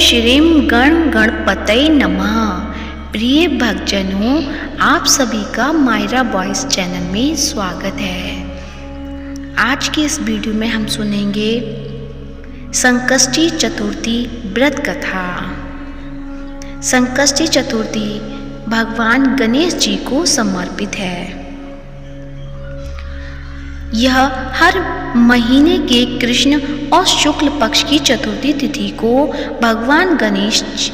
श्रीं गण गणपतये नमः। प्रिय भक्तजनों, आप सभी का मायरा वॉइस चैनल में स्वागत है। आज की इस वीडियो में हम सुनेंगे संकष्टी चतुर्थी व्रत कथा। संकष्टी चतुर्थी भगवान गणेश जी को समर्पित है। यह हर महीने के कृष्ण और शुक्ल पक्ष की चतुर्थी तिथि को भगवान गणेश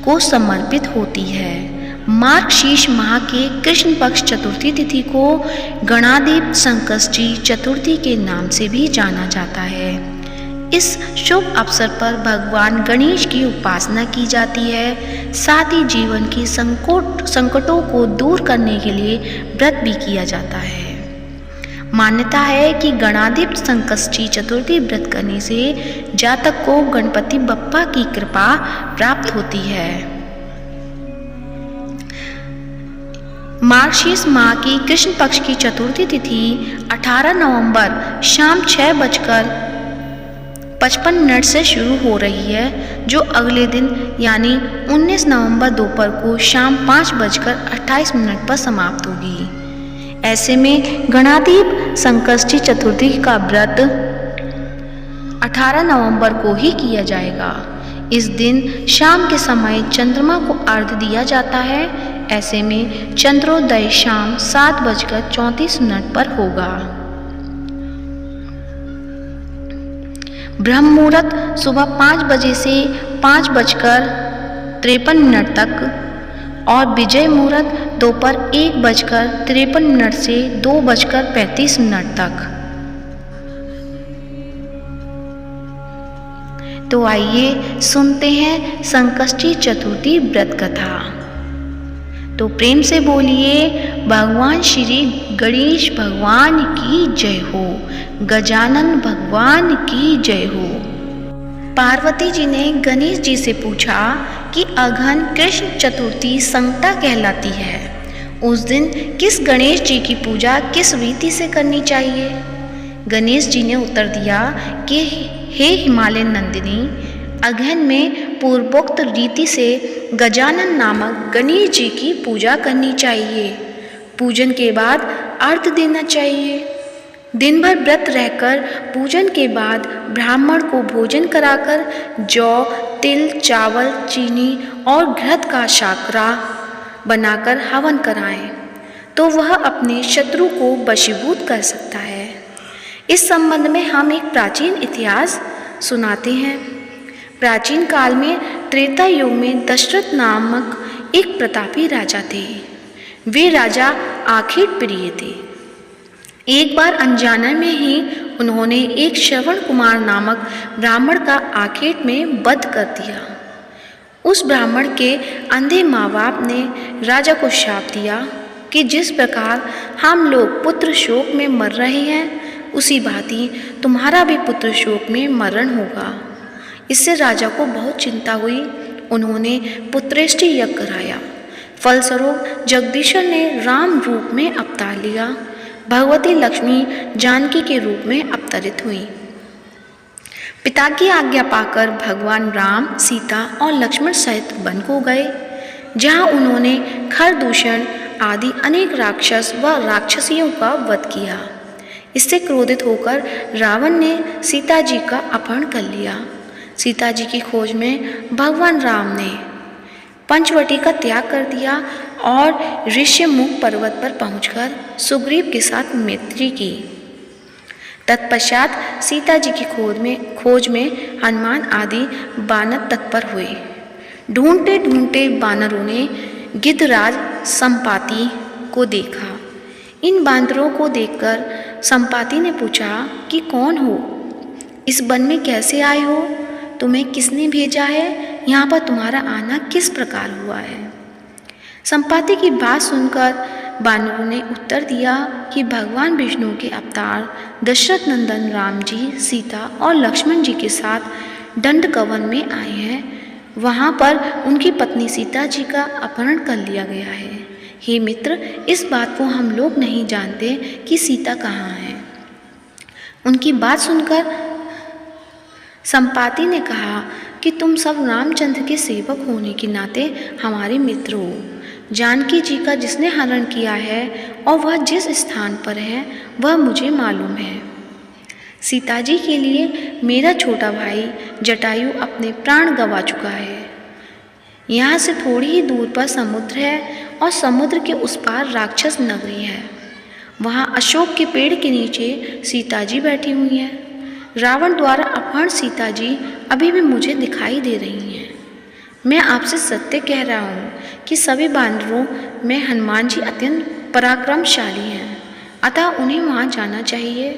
को समर्पित होती है। मार्गशीर्ष माह के कृष्ण पक्ष चतुर्थी तिथि को गणाधिप संकष्टी चतुर्थी के नाम से भी जाना जाता है। इस शुभ अवसर पर भगवान गणेश की उपासना की जाती है। साथ ही जीवन की संकटों को दूर करने के लिए व्रत भी किया जाता है। मान्यता है कि गणाधिप संकष्टी चतुर्थी व्रत करने से जातक को गणपति बप्पा की कृपा प्राप्त होती है। मार्गशीर्ष माह की कृष्ण पक्ष की चतुर्थी तिथि 18 नवंबर शाम 6:55 से शुरू हो रही है, जो अगले दिन यानी 19 नवंबर दोपहर को शाम 5:28 पर समाप्त होगी। ऐसे में गणाधिप संकष्टी चतुर्थी का व्रत 18 नवंबर को ही किया जाएगा। इस दिन शाम के समय चंद्रमा को अर्घ्य दिया जाता है। ऐसे में चंद्रोदय शाम 7:34 पर होगा। ब्रह्म मुहूर्त सुबह 5 बजे से 5:53 तक और विजय मुहूर्त दोपहर 1:53 से 2:35 तक। तो आइए सुनते हैं संकष्टी चतुर्थी व्रत कथा। तो प्रेम से बोलिए, भगवान श्री गणेश भगवान की जय हो, गजानन भगवान की जय हो। पार्वती जी ने गणेश जी से पूछा कि अघन कृष्ण चतुर्थी संकटा कहलाती है। उस दिन किस गणेश जी की पूजा किस रीति से करनी चाहिए? गणेश जी ने उत्तर दिया कि हे हिमालय नंदिनी, अघन में पूर्वोक्त रीति से गजानन नामक गणेश जी की पूजा करनी चाहिए। पूजन के बाद अर्घ्य देना चाहिए। दिन भर व्रत रहकर पूजन के बाद ब्राह्मण को भोजन कराकर जौ, तिल, चावल, चीनी और घृत का शाकरा बनाकर हवन कराएं, तो वह अपने शत्रु को वशीभूत कर सकता है। इस संबंध में हम एक प्राचीन इतिहास सुनाते हैं। प्राचीन काल में त्रेता युग में दशरथ नामक एक प्रतापी राजा थे। वे राजा आखेट प्रिय थे। एक बार अनजाने में ही उन्होंने एक श्रवण कुमार नामक ब्राह्मण का आखेट में वध कर दिया। उस ब्राह्मण के अंधे माँ बाप ने राजा को शाप दिया कि जिस प्रकार हम लोग पुत्र शोक में मर रहे हैं, उसी भांति तुम्हारा भी पुत्र शोक में मरण होगा। इससे राजा को बहुत चिंता हुई। उन्होंने पुत्रेष्टि यज्ञ कराया। फलस्वरूप जगदीश्वर ने राम रूप में अवतार लिया। भगवती लक्ष्मी जानकी के रूप में अवतरित हुई। पिता की आज्ञा पाकर भगवान राम, सीता और लक्ष्मण सहित वन को गए, जहां उन्होंने खरदूषण आदि अनेक राक्षस व राक्षसियों का वध किया। इससे क्रोधित होकर रावण ने सीता जी का अपहरण कर लिया। सीता जी की खोज में भगवान राम ने पंचवटी का त्याग कर दिया और ऋष्यमुख पर्वत पर पहुंचकर सुग्रीव के साथ मैत्री की। तत्पश्चात सीता जी की खोज में हनुमान आदि बानर तत्पर हुए। ढूंढते ढूंढते बानरों ने गिद्धराज संपाति को देखा। इन बांदरों को देखकर संपाति ने पूछा कि कौन हो? इस वन में कैसे आए हो? तुम्हें किसने भेजा है? यहाँ पर तुम्हारा आना किस प्रकार हुआ है? संपाति की बात सुनकर बानरों ने उत्तर दिया कि भगवान विष्णु के अवतार दशरथ नंदन राम जी, सीता और लक्ष्मण जी के साथ दंडकवन में आए हैं। वहाँ पर उनकी पत्नी सीता जी का अपहरण कर लिया गया है। हे मित्र, इस बात को हम लोग नहीं जानते कि सीता कहाँ है। उनकी बात सुनकर संपाति ने कहा, कि तुम सब रामचंद्र के सेवक होने के नाते हमारे मित्र हो। जानकी जी का जिसने हरण किया है और वह जिस स्थान पर है वह मुझे मालूम है। सीता जी के लिए मेरा छोटा भाई जटायु अपने प्राण गंवा चुका है। यहाँ से थोड़ी ही दूर पर समुद्र है और समुद्र के उस पार राक्षस नगरी है। वहाँ अशोक के पेड़ के नीचे सीता जी बैठी हुई हैं। रावण द्वारा अपहरण सीता जी अभी भी मुझे दिखाई दे रही हैं। मैं आपसे सत्य कह रहा हूँ कि सभी बानरों में हनुमान जी अत्यंत पराक्रमशाली हैं, अतः उन्हें वहाँ जाना चाहिए।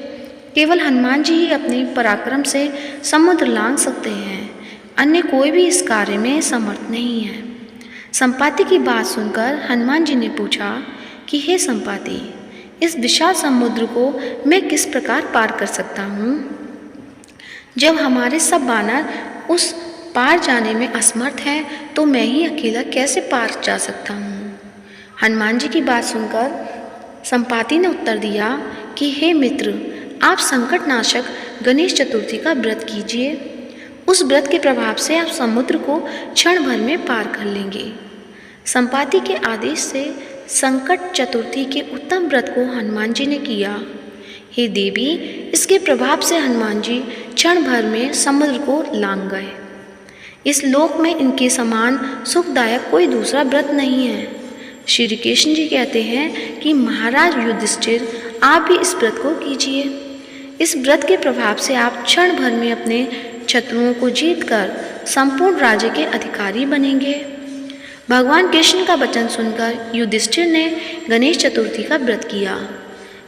केवल हनुमान जी ही अपने पराक्रम से समुद्र लांघ सकते हैं, अन्य कोई भी इस कार्य में समर्थ नहीं है। संपाति की बात सुनकर हनुमान जी ने पूछा कि हे संपाति, इस विशाल समुद्र को मैं किस प्रकार पार कर सकता हूँ? जब हमारे सब बानर उस पार जाने में असमर्थ हैं तो मैं ही अकेला कैसे पार जा सकता हूँ? हनुमान जी की बात सुनकर संपाति ने उत्तर दिया कि हे मित्र, आप संकट नाशक गणेश चतुर्थी का व्रत कीजिए। उस व्रत के प्रभाव से आप समुद्र को क्षण भर में पार कर लेंगे। संपाति के आदेश से संकट चतुर्थी के उत्तम व्रत को हनुमान जी ने किया। हे देवी, इसके प्रभाव से हनुमान जी क्षण भर में समुद्र को लांघ गए। इस लोक में इनके समान सुखदायक कोई दूसरा व्रत नहीं है। श्री कृष्ण जी कहते हैं कि महाराज युधिष्ठिर, आप भी इस व्रत को कीजिए। इस व्रत के प्रभाव से आप क्षण भर में अपने शत्रुओं को जीतकर संपूर्ण राज्य के अधिकारी बनेंगे। भगवान कृष्ण का वचन सुनकर युधिष्ठिर ने गणेश चतुर्थी का व्रत किया।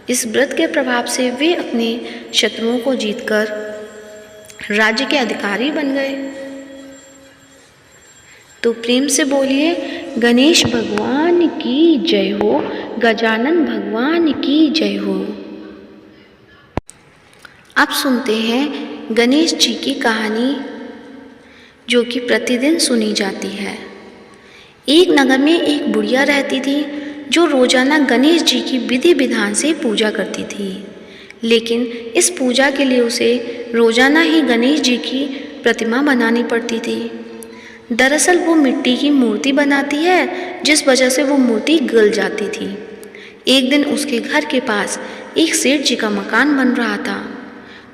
इस व्रत के प्रभाव से वे अपने शत्रुओं को जीतकर राज्य के अधिकारी बन गए। तो प्रेम से बोलिए, गणेश भगवान की जय हो, गजानन भगवान की जय हो। अब सुनते हैं गणेश जी की कहानी, जो कि प्रतिदिन सुनी जाती है। एक नगर में एक बुढ़िया रहती थी जो रोजाना गणेश जी की विधि विधान से पूजा करती थी, लेकिन इस पूजा के लिए उसे रोजाना ही गणेश जी की प्रतिमा बनानी पड़ती थी। दरअसल वो मिट्टी की मूर्ति बनाती है, जिस वजह से वो मूर्ति गल जाती थी। एक दिन उसके घर के पास एक सेठ जी का मकान बन रहा था।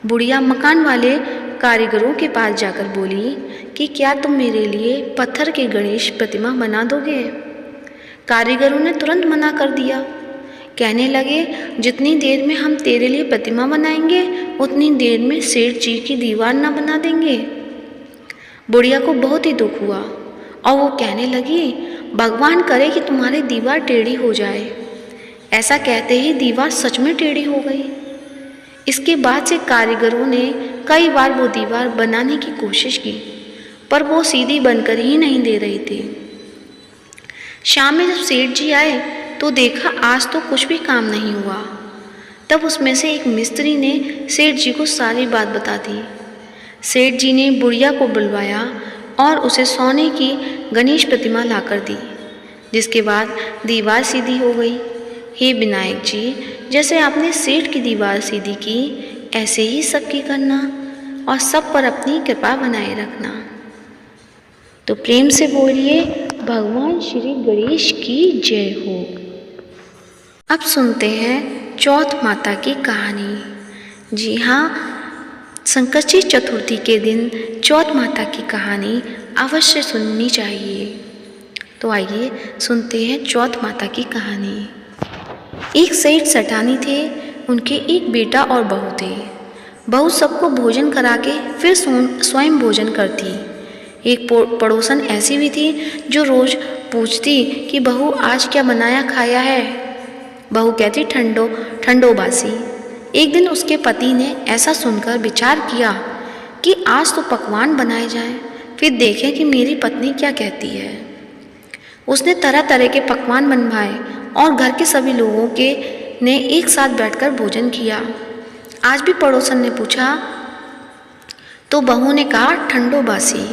बुढ़िया मकान वाले कारीगरों के पास जाकर बोली कि क्या तुम मेरे लिए पत्थर के गणेश प्रतिमा बना दोगे? कारीगरों ने तुरंत मना कर दिया। कहने लगे, जितनी देर में हम तेरे लिए प्रतिमा बनाएंगे उतनी देर में सेठ जी की दीवार ना बना देंगे। बुढ़िया को बहुत ही दुख हुआ और वो कहने लगी, भगवान करे कि तुम्हारी दीवार टेढ़ी हो जाए। ऐसा कहते ही दीवार सच में टेढ़ी हो गई। इसके बाद से कारीगरों ने कई बार वो दीवार बनाने की कोशिश की, पर वो सीधी बनकर ही नहीं दे रही थी। शाम में जब सेठ जी आए तो देखा आज तो कुछ भी काम नहीं हुआ। तब उसमें से एक मिस्त्री ने सेठ जी को सारी बात बता दी। सेठ जी ने बुढ़िया को बुलवाया और उसे सोने की गणेश प्रतिमा लाकर दी, जिसके बाद दीवार सीधी हो गई। हे विनायक जी, जैसे आपने सेठ की दीवार सीधी की, ऐसे ही सबकी करना और सब पर अपनी कृपा बनाए रखना। तो प्रेम से बोलिए, भगवान श्री गणेश की जय हो। अब सुनते हैं चौथ माता की कहानी। जी हाँ, संकष्टी चतुर्थी के दिन चौथ माता की कहानी अवश्य सुननी चाहिए। तो आइए सुनते हैं चौथ माता की कहानी। एक सेठ सटानी थे, उनके एक बेटा और बहू थे। बहू सबको भोजन करा के फिर स्वयं भोजन करती। एक पड़ोसन ऐसी भी थी जो रोज पूछती कि बहू आज क्या बनाया खाया है। बहू कहती ठंडो बासी। एक दिन उसके पति ने ऐसा सुनकर विचार किया कि आज तो पकवान बनाए जाएं, फिर देखें कि मेरी पत्नी क्या कहती है। उसने तरह तरह के पकवान बनवाए और घर के सभी लोगों ने एक साथ बैठकर भोजन किया। आज भी पड़ोसन ने पूछा तो बहू ने कहा ठंडो बासी।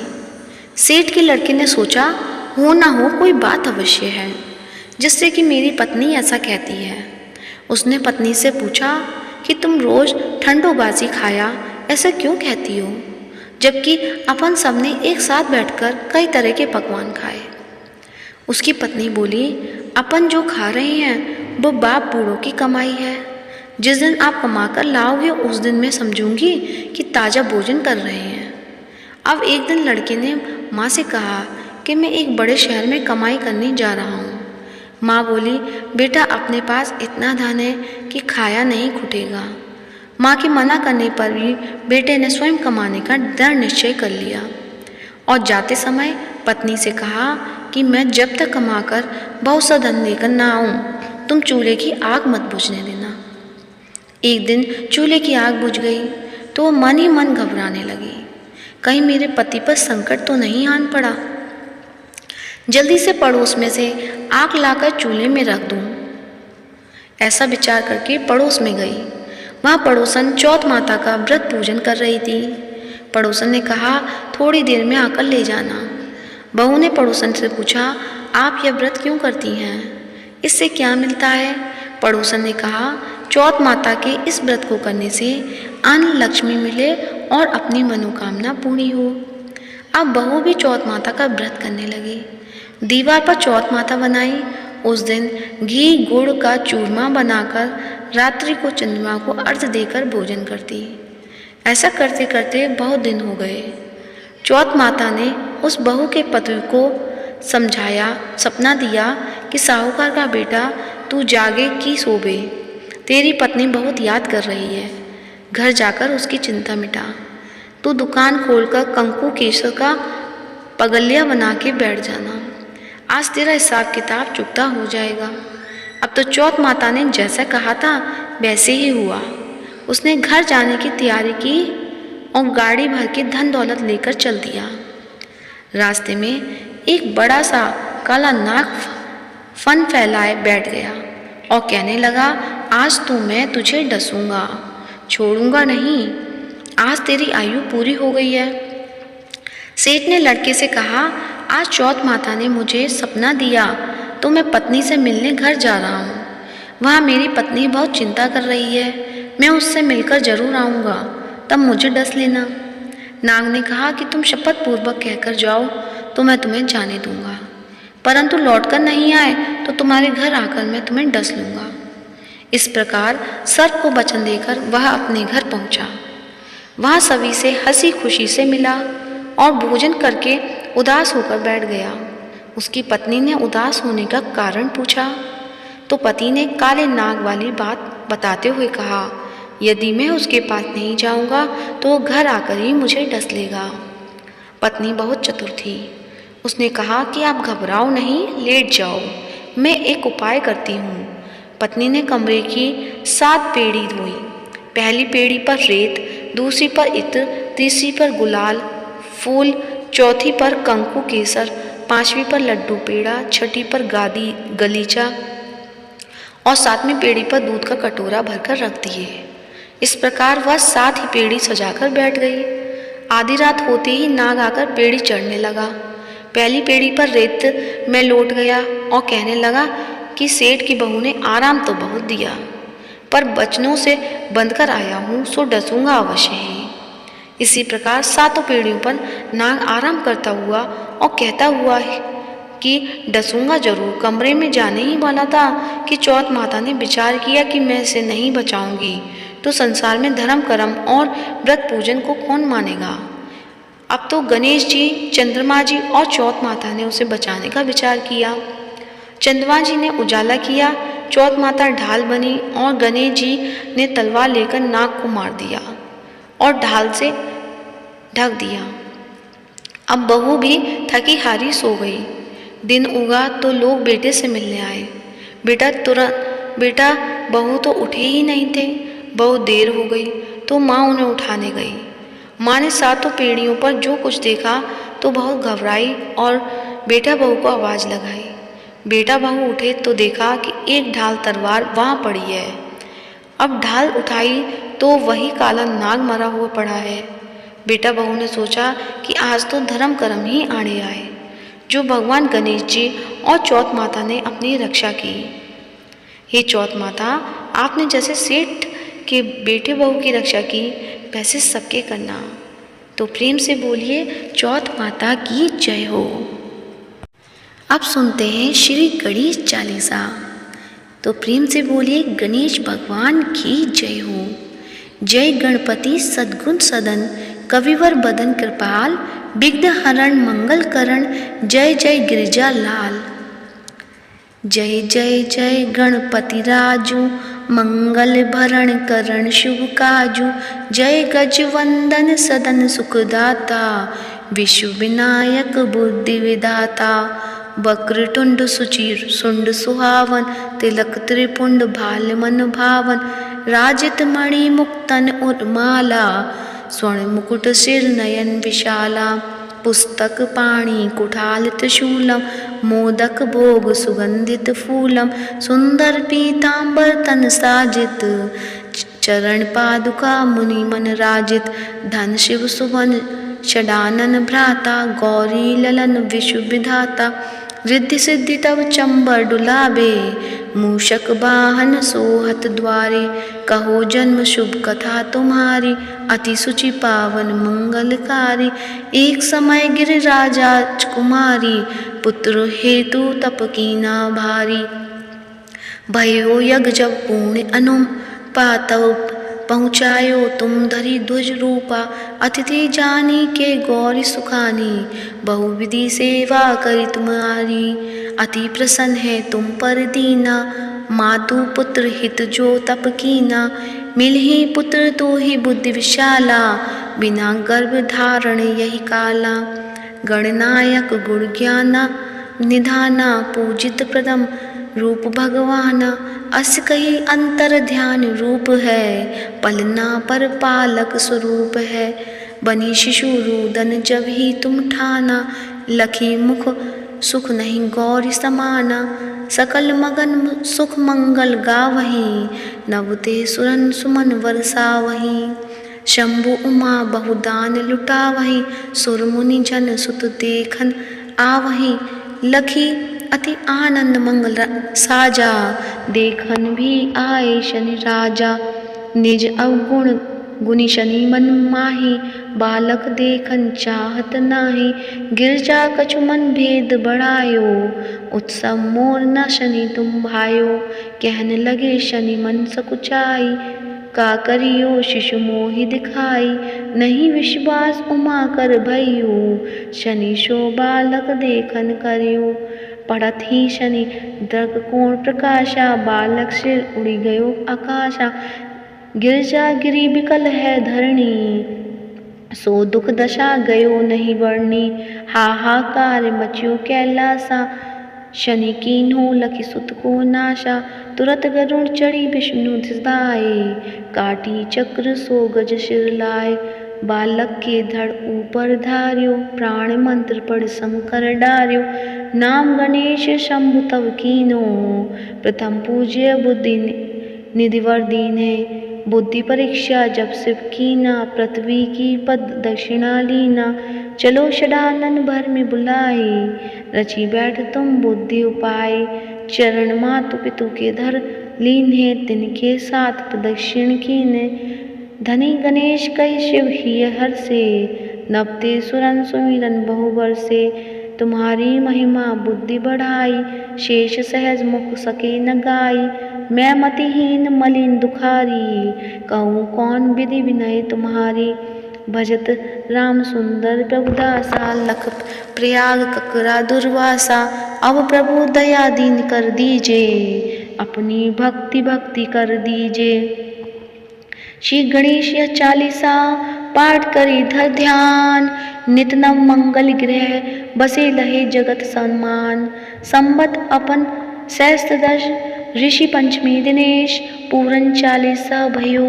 सेठ के लड़के ने सोचा, हो ना हो कोई बात अवश्य है जिससे कि मेरी पत्नी ऐसा कहती है। उसने पत्नी से पूछा कि तुम रोज ठंडो बासी खाया ऐसा क्यों कहती हो? जबकि अपन सबने एक साथ बैठकर कई तरह के पकवान खाए। उसकी पत्नी बोली, अपन जो खा रहे हैं वो बाप बूढ़ों की कमाई है। जिस दिन आप कमा कर लाओगे उस दिन मैं समझूंगी कि ताज़ा भोजन कर रहे हैं। अब एक दिन लड़के ने माँ से कहा कि मैं एक बड़े शहर में कमाई करने जा रहा हूँ। माँ बोली, बेटा अपने पास इतना धन है कि खाया नहीं खुटेगा। माँ के मना करने पर भी बेटे ने स्वयं कमाने का दृढ़ निश्चय कर लिया और जाते समय पत्नी से कहा कि मैं जब तक कमाकर बहुत सा धन लेकर ना आऊँ तुम चूल्हे की आग मत बुझने देना। एक दिन चूल्हे की आग बुझ गई तो वो मन ही मन घबराने लगी, कहीं मेरे पति पर संकट तो नहीं आन पड़ा। जल्दी से पड़ोस में से आग लाकर चूल्हे में रख दूं। ऐसा विचार करके पड़ोस में गई। वहाँ पड़ोसन चौथ माता का व्रत पूजन कर रही थी। पड़ोसन ने कहा, थोड़ी देर में आकर ले जाना। बहू ने पड़ोसन से पूछा, आप यह व्रत क्यों करती हैं? इससे क्या मिलता है? पड़ोसन ने कहा, चौथ माता के इस व्रत को करने से अन्न लक्ष्मी मिले और अपनी मनोकामना पूरी हो। अब बहू भी चौथ माता का व्रत करने लगी। दीवार पर चौथ माता बनाई। उस दिन घी गुड़ का चूरमा बनाकर रात्रि को चंद्रमा को अर्घ्य देकर भोजन करती। ऐसा करते करते बहुत दिन हो गए। चौथ माता ने उस बहू के पति को समझाया, सपना दिया कि साहूकार का बेटा तू जागे कि सोबे, तेरी पत्नी बहुत याद कर रही है, घर जाकर उसकी चिंता मिटा। तू दुकान खोलकर कंकु केसर का पगलिया बना के बैठ जाना। आज तेरा हिसाब किताब चुकता हो जाएगा। अब तो चौथ माता ने जैसा कहा था वैसे ही हुआ। उसने घर जाने की तैयारी की और गाड़ी भर के धन दौलत लेकर चल दिया। रास्ते में एक बड़ा सा काला नाग फन फैलाए बैठ गया और कहने लगा, आज तो मैं तुझे डसूंगा, छोड़ूंगा नहीं। आज तेरी आयु पूरी हो गई है। सेठ ने लड़के से कहा, आज चौथ माता ने मुझे सपना दिया तो मैं पत्नी से मिलने घर जा रहा हूँ। वहाँ मेरी पत्नी बहुत चिंता कर रही है। मैं उससे मिलकर जरूर आऊँगा, तब मुझे डस लेना। नाग ने कहा कि तुम शपथ पूर्वक कहकर जाओ तो मैं तुम्हें जाने दूंगा, परंतु लौटकर नहीं आए तो तुम्हारे घर आकर मैं तुम्हें डस लूँगा। इस प्रकार सर्प को वचन देकर वह अपने घर पहुँचा। वहाँ सभी से हंसी खुशी से मिला और भोजन करके उदास होकर बैठ गया। उसकी पत्नी ने उदास होने का कारण पूछा तो पति ने काले नाग वाली बात बताते हुए कहा, यदि मैं उसके पास नहीं जाऊंगा तो वो घर आकर ही मुझे डस लेगा। पत्नी बहुत चतुर थी। उसने कहा कि आप घबराओ नहीं, लेट जाओ, मैं एक उपाय करती हूँ। पत्नी ने कमरे की 7 पेड़ी धोई। पहली पेड़ी पर रेत, दूसरी पर इत्र, तीसरी पर गुलाल फूल, चौथी पर कंकु केसर, 5वीं पर लड्डू पेड़ा, 6ठी पर गादी गलीचा और 7वीं पेड़ी पर दूध का कटोरा भरकर रख दिए। इस प्रकार वह 7 ही पेड़ी सजाकर बैठ गई। आधी रात होते ही नाग आकर पेड़ी चढ़ने लगा। पहली पेड़ी पर रेत में लौट गया और कहने लगा कि सेठ की बहू ने आराम तो बहुत दिया, पर बचनों से बंध कर आया हूँ सो डसूंगा अवश्य ही। इसी प्रकार 7 पेड़ियों पर नाग आराम करता हुआ और कहता हुआ कि डसूंगा जरूर। कमरे में जाने ही वाला था कि चौथ माता ने विचार किया कि मैं इसे नहीं बचाऊंगी तो संसार में धर्म कर्म और व्रत पूजन को कौन मानेगा। अब तो गणेश जी, चंद्रमा जी और चौथ माता ने उसे बचाने का विचार किया। चंद्रमा जी ने उजाला किया, चौथ माता ढाल बनी और गणेश जी ने तलवार लेकर नाग को मार दिया और ढाल से ढक दिया। अब बहू भी थकी हारी सो गई। दिन उगा तो लोग बेटे से मिलने आए। बेटा बहू तो उठे ही नहीं थे। बहुत देर हो गई तो माँ उन्हें उठाने गई। माँ ने 7 पेड़ियों पर जो कुछ देखा तो बहुत घबराई और बेटा बहू को आवाज़ लगाई। बेटा बहू उठे तो देखा कि एक ढाल तलवार वहाँ पड़ी है। अब ढाल उठाई तो वही काला नाग मरा हुआ पड़ा है। बेटा बहू ने सोचा कि आज तो धर्म कर्म ही आड़े आए, जो भगवान गणेश जी और चौथ माता ने अपनी रक्षा की। हे चौथ माता, आपने जैसे सेठ के बेटे बहू की रक्षा की वैसे सबके करना। तो प्रेम से बोलिए चौथ माता की जय हो। अब सुनते हैं श्री गणेश चालीसा। तो प्रेम से बोलिए गणेश भगवान की जय हो। जय गणपति सद्गुण सदन, कविवर बदन कृपाल, विघ्न हरण मंगल करण, जय जय गिरिजा लाल। जय जय जय गणपति राजू, मंगल भरण करण शुभ काजू। जय गज वंदन सदन सुखदाता, विश्व विनायक बुद्धि विधाता। वक्रतुंड सुचिर सुंड सुहावन, तिलक त्रिपुंड भाल मन भावन। राजित मणि मुक्तन उर्माला, स्वर्ण मुकुट सिर नयन विशाला। पुस्तक पाणि कुठाल त्रिशूलम, मोदक भोग सुगंधित फूलम। सुंदर पीतांबर तन साजित, चरण पादुका मुनि मन राजित। धन शिव सुवन षडानन भ्राता, गौरी ललन विश्व विधाता। रिद्धि सिद्धि तब चंबर डुलाबे, मूषक वाहन सोहत द्वारे। कहो जन्म शुभ कथा तुम्हारी, अति सुचि पावन मंगलकारी। एक समय गिरिराजा कुमारी, पुत्र हेतु तप कीना भारी। भयो यज्ञ जब पूर्ण अनुपा, तब पहुँचायो तुम धरी ध्वज रूपा। अतिथि जानी के गौरी सुखानी, बहुविधि सेवा करी तुम्हारी। अति प्रसन्न है तुम पर दीना, मातु पुत्र हित जो तप कीना। मिलहि पुत्र तो ही बुद्धि विशाला, बिना गर्भ धारण यही काला। गणनायक गुण ज्ञाना निधाना, पूजित प्रथम रूप भगवाना। अस कही अंतर ध्यान रूप है, पलना पर पालक स्वरूप है। बनी शिशु रूदन जब ही तुम ठाना, लखी मुख सुख नहीं गौरी समाना। सकल मगन सुख मंगल गावही, नवते सुरन सुमन वर्षावही। शंभु उमा बहुदान लुटावही, सुर मुनि जन सुत देखन आवही। लखी अति आनंद मंगल साजा, देखन भी आए शनि राजा। निज अवगुण गुनी शनि मन माही, बालक देखन चाहत नाही। गिरजा कछु मन भेद बढ़ायो, उत्सव मोर न शनि तुम भायो। कहन लगे शनि मन सकुचाई, का करियो शिशु मोहि दिखाई। नहीं विश्वास उमा कर भइयो, शनि सो बालक देखन करियो। पढ़त ही शनि दर्ग कोण प्रकाशा, बालक सिर उड़ी गयो आकाशा। गिरजा गिरी विकल है धरणी, सो दुख दशा गयो नहीं वर्णी। हाहाकार मच्यो कैलासा, शनि कीन्हो लखि सुत को नाशा। तुरत गरुड़ चढ़ी विष्णु धिसाए, काटी चक्र सो गज सिर लाए। बालक के धड़ ऊपर धार्यो, प्राण मंत्र पढ़ शंकर डार्यो। नाम गणेश शंभु तव कीनो, प्रथम पूज्य बुद्धि निधिवर दीने। बुद्धि परीक्षा जब शिव कीना, पृथ्वी की पद दक्षिणा लीना। चलो षडानन भर में बुलाए, रची बैठ तुम बुद्धि उपाय। चरण मातु पितु के धर लीन्हे, तिनके साथ प्रदक्षिण कीने। धनी गणेश कई शिव ही हर से, नवते सुरन सुमिरन बहु बरसे। तुम्हारी महिमा बुद्धि बढ़ाई, शेष सहज मुख सके न गाई। मैं मतिहीन मलिन दुखारी, कहूँ कौन विधि विनय तुम्हारी। भजत राम सुंदर प्रभुदासा, लख प्रयाग ककरा दुर्वासा। अब प्रभु दया दीन कर दीजे, अपनी भक्ति भक्ति कर दीजे। श्री गणेश चालीसा पाठ करी धर ध्यान, नित नव मंगल ग्रह बसे लहे जगत सम्मान। संबत अपन सहस्त्र दश ऋषि पंचमी दिनेश, पूरन चालीसा भयो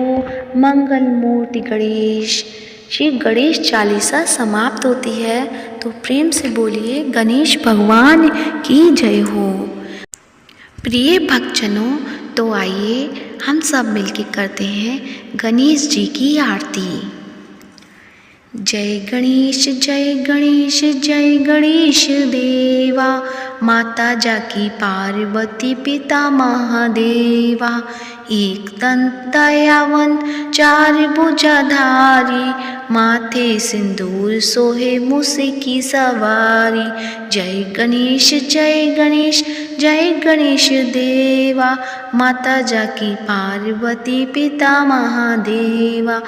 मंगल मूर्ति गणेश। श्री गणेश चालीसा समाप्त होती है, तो प्रेम से बोलिए गणेश भगवान की जय हो। प्रिय भक्तजनों, तो आइए हम सब मिलकर करते हैं गणेश जी की आरती। जय गणेश जय गणेश जय गणेश देवा, माता जाकी पार्वती पिता महादेवा। एक दंत दयावंत चार भुजाधारी, माथे सिंदूर सोहे मूसे की सवारी। जय गणेश जय गणेश जय गणेश देवा, माता जाकी पार्वती पिता महादेवा।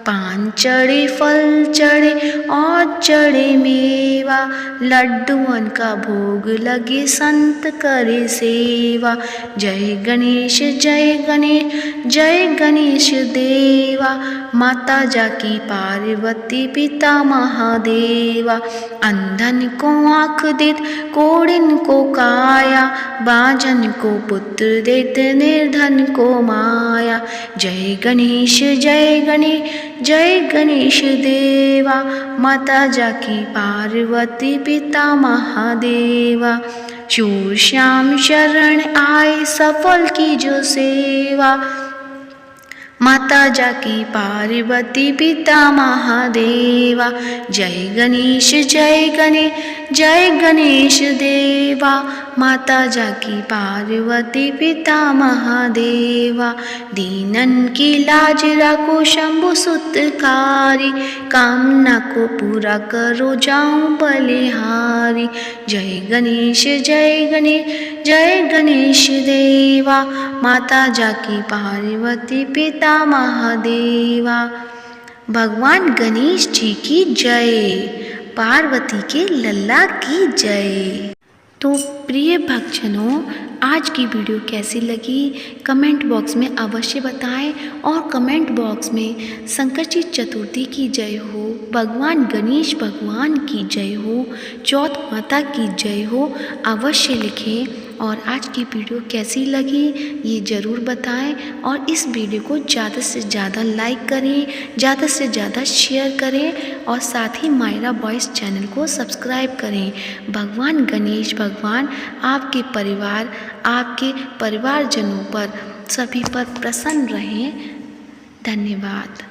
पान चढ़े फल चढ़े और चढ़े मेवा, लड्डुअन का भोग लगे संत करे सेवा। जय गणेश जय गणेश देवा, माता जाकी पार्वती पिता महादेवा। अंधन को आँख देत कोढ़िन को काया, बांझन को पुत्र देत निर्धन को माया। जय गणेश जय गणेश देवा, माता जाकी पार्वती पिता महादेवा। शूर श्याम शरण आए सफल की जो सेवा, माता जाकी पार्वती पिता महादेवा। जय गणेश देवा, माता जाकी पार्वती पिता महादेवा। दीनन की लाज रखो शंभु सुतकारी, कामना को पूरा करो जाऊं बलिहारी। जय गणेश देवा, माता जाकी पार्वती पिता महादेवा। भगवान गणेश जी की जय, पार्वती के लल्ला की जय। तो प्रिय भक्तजनों, आज की वीडियो कैसी लगी कमेंट बॉक्स में अवश्य बताएं, और कमेंट बॉक्स में संकष्टी चतुर्थी की जय हो, भगवान गणेश भगवान की जय हो, चौथ माता की जय हो अवश्य लिखें। और आज की वीडियो कैसी लगी ये ज़रूर बताएं, और इस वीडियो को ज़्यादा से ज़्यादा लाइक करें, ज़्यादा से ज़्यादा शेयर करें, और साथ ही मायरा वॉइस चैनल को सब्सक्राइब करें। भगवान गणेश भगवान आपके परिवारजनों पर सभी पर प्रसन्न रहें। धन्यवाद।